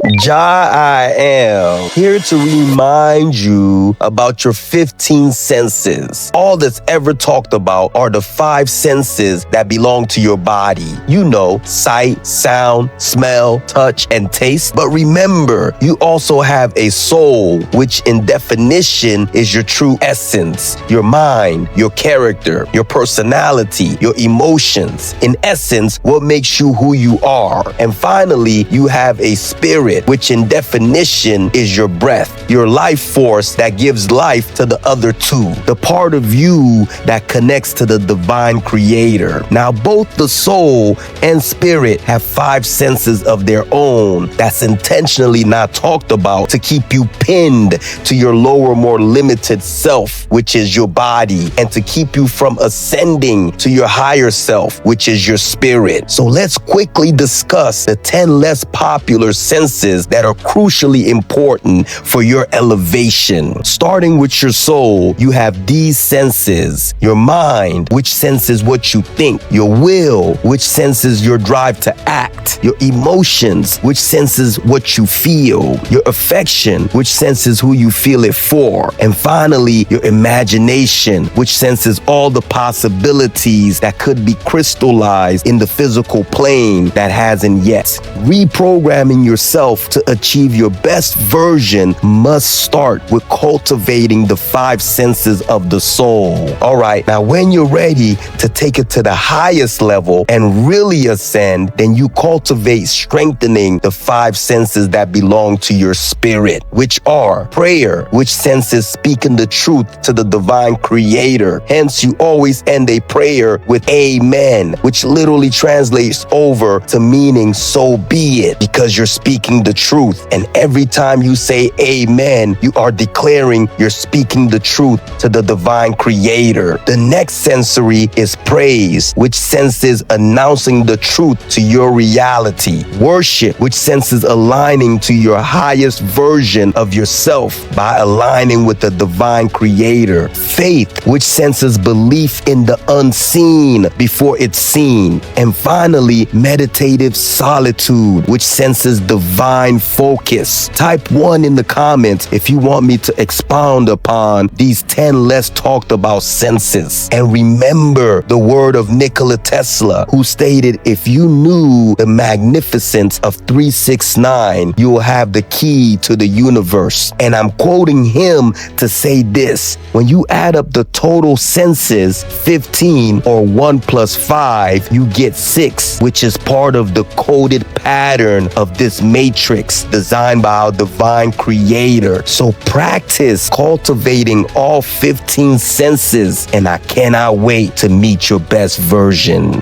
Ja, I am here to remind you about your 15 senses. All that's ever talked about are the 5 senses that belong to your body. You know, sight, sound, smell, touch, and taste. But remember, you also have a soul, which in definition is your true essence, your mind, your character, your personality, your emotions. In essence, what makes you who you are. And finally, you have a spirit, which in definition is your breath, your life force that gives life to the other 2, the part of you that connects to the divine creator. Now, both the soul and spirit have 5 senses of their own that's intentionally not talked about to keep you pinned to your lower, more limited self, which is your body, and to keep you from ascending to your higher self, which is your spirit. So let's quickly discuss the 10 less popular senses that are crucially important for your elevation. Starting with your soul, you have these senses: your mind, which senses what you think; your will, which senses your drive to act; your emotions, which senses what you feel; your affection, which senses who you feel it for; and finally, your imagination, which senses all the possibilities that could be crystallized in the physical plane that hasn't yet. Reprogramming yourself to achieve your best version must start with cultivating the 5 senses of the soul. All right, now when you're ready to take it to the highest level and really ascend, then you cultivate strengthening the 5 senses that belong to your spirit, which are prayer, which senses speaking the truth to the divine creator. Hence, you always end a prayer with amen, which literally translates over to meaning so be it, because you're speaking the truth. And every time you say amen, you are declaring you're speaking the truth to the divine creator. The next sensory is praise, which senses announcing the truth to your reality. Worship, which senses aligning to your highest version of yourself by aligning with the divine creator. Faith, which senses belief in the unseen before it's seen. And finally, meditative solitude, which senses divine focus. Type 1 in the comments if you want me to expound upon these 10 less talked about senses. And remember the word of Nikola Tesla, who stated, if you knew the magnificence of 369, you will have the key to the universe. And I'm quoting him to say this: when you add up the total senses, 15 or 1 plus 5, you get 6, which is part of the coded pattern of this matrix designed by our divine creator. So practice cultivating all 15 senses, and I cannot wait to meet your best version.